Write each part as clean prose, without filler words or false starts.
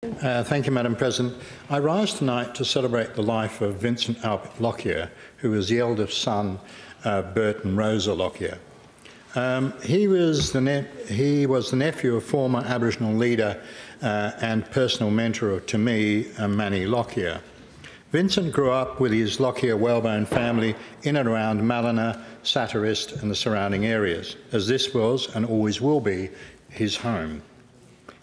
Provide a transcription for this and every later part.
Thank you, Madam President. I rise tonight to celebrate the life of Vincent Lockyer, who was the eldest son of Bert and Rosa Lockyer. He was the nephew of former Aboriginal leader and personal mentor to me, Manny Lockyer. Vincent grew up with his Lockyer-Whalebone family in and around Mallina, Satterist and the surrounding areas, as this was and always will be his home.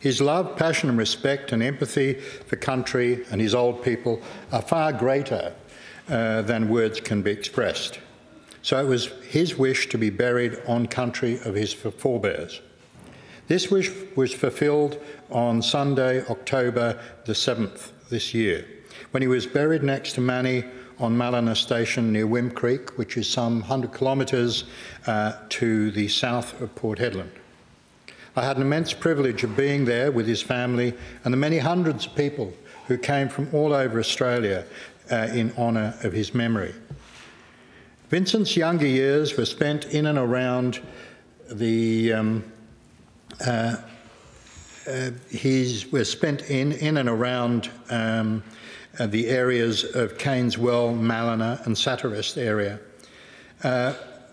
His love, passion and respect and empathy for country and his old people are far greater than words can be expressed. So it was his wish to be buried on country of his forebears. This wish was fulfilled on Sunday, October the 7th this year, when he was buried next to Manny on Mallina Station near Wim Creek, which is some 100 kilometres to the south of Port Hedland. I had an immense privilege of being there with his family and the many hundreds of people who came from all over Australia in honour of his memory. Vincent's younger years were spent in and around the the areas of Cairnswell, Mallina and Satterist area.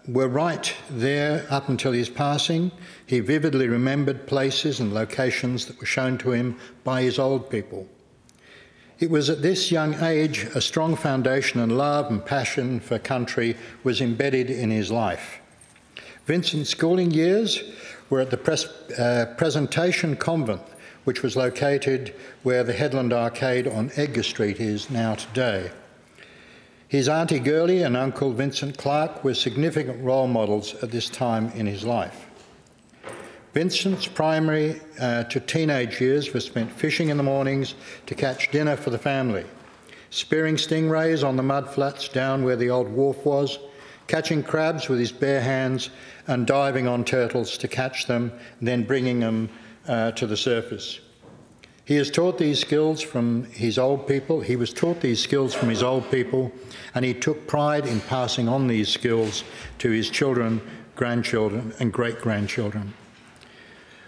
Were right there up until his passing. He vividly remembered places and locations that were shown to him by his old people. It was at this young age a strong foundation and love and passion for country was embedded in his life. Vincent's schooling years were at the Presentation Convent, which was located where the Headland Arcade on Edgar Street is now today. His Auntie Gurley and Uncle Vincent Clark were significant role models at this time in his life. Vincent's primary to teenage years were spent fishing in the mornings to catch dinner for the family, spearing stingrays on the mud flats down where the old wharf was, catching crabs with his bare hands and diving on turtles to catch them, and then bringing them to the surface. He was taught these skills from his old people, and he took pride in passing on these skills to his children, grandchildren and great-grandchildren.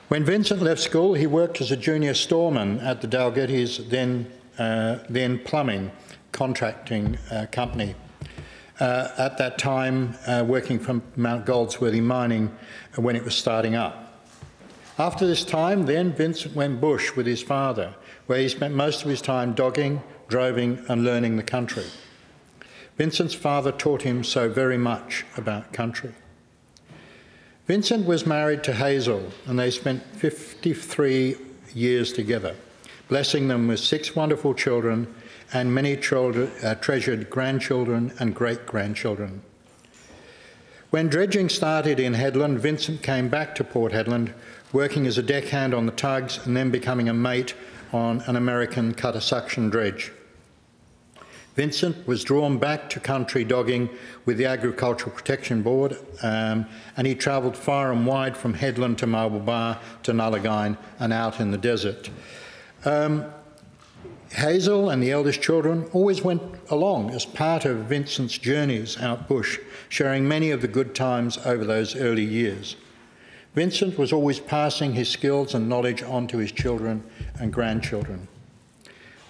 When Vincent left school, he worked as a junior storeman at the Dalgettys, then plumbing contracting company. At that time, working from Mount Goldsworthy Mining when it was starting up. After this time, then, Vincent went bush with his father, where he spent most of his time dogging, droving and learning the country. Vincent's father taught him so very much about country. Vincent was married to Hazel, and they spent 53 years together, blessing them with 6 wonderful children and many treasured grandchildren and great-grandchildren. When dredging started in Hedland, Vincent came back to Port Hedland, working as a deckhand on the tugs and then becoming a mate on an American cutter suction dredge. Vincent was drawn back to country dogging with the Agricultural Protection Board, and he travelled far and wide from Hedland to Marble Bar to Nullagine and out in the desert. Hazel and the eldest children always went along as part of Vincent's journeys out bush, sharing many of the good times over those early years. Vincent was always passing his skills and knowledge on to his children and grandchildren.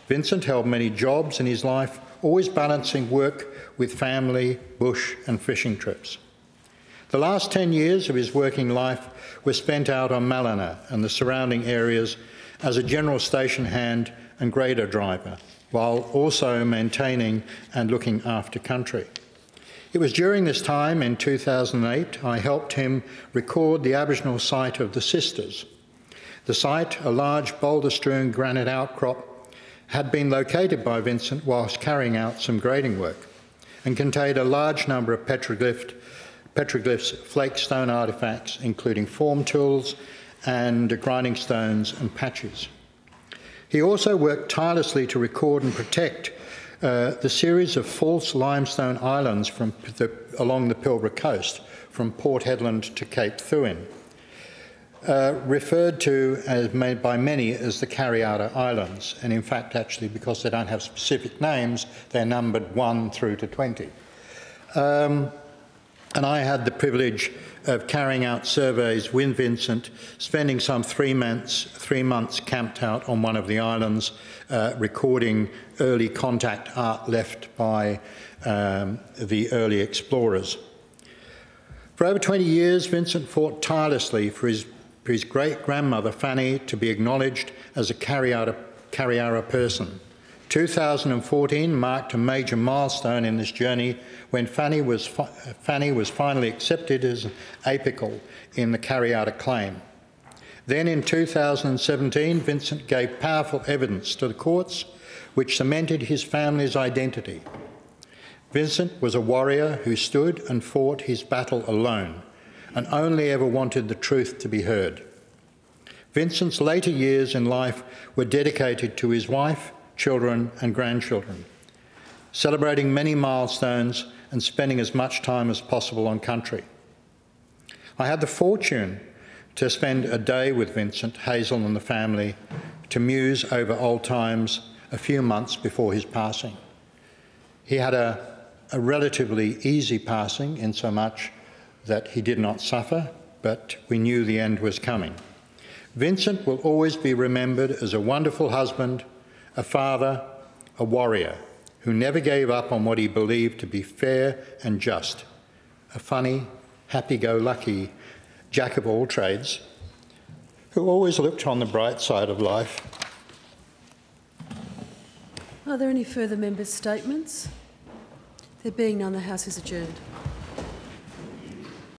Vincent held many jobs in his life, always balancing work with family, bush and fishing trips. The last 10 years of his working life were spent out on Mallina and the surrounding areas as a general station hand and grader driver, while also maintaining and looking after country. It was during this time, in 2008, I helped him record the Aboriginal site of the Sisters. The site, a large boulder-strewn granite outcrop, had been located by Vincent whilst carrying out some grading work and contained a large number of petroglyphs, flake stone artefacts, including form tools and grinding stones and patches. He also worked tirelessly to record and protect the series of false limestone islands along the Pilbara coast from Port Hedland to Cape Thuin, referred to by many as the Carriata Islands, and in fact actually because they don't have specific names, they're numbered 1 through to 20. And I had the privilege of carrying out surveys with Vincent, spending some 3 months camped out on one of the islands, recording early contact art left by the early explorers. For over 20 years, Vincent fought tirelessly for his great-grandmother, Fanny, to be acknowledged as a Kariyarra person. 2014 marked a major milestone in this journey when Fanny was finally accepted as apical in the Kariyarra claim. Then in 2017, Vincent gave powerful evidence to the courts which cemented his family's identity. Vincent was a warrior who stood and fought his battle alone and only ever wanted the truth to be heard. Vincent's later years in life were dedicated to his wife, children and grandchildren, celebrating many milestones and spending as much time as possible on country. I had the fortune to spend a day with Vincent, Hazel and the family to muse over old times a few months before his passing. He had a relatively easy passing in so much that he did not suffer, but we knew the end was coming. Vincent will always be remembered as a wonderful husband, a father, a warrior, who never gave up on what he believed to be fair and just, a funny, happy-go-lucky jack of all trades, who always looked on the bright side of life. Are there any further members' statements? There being none, the House is adjourned.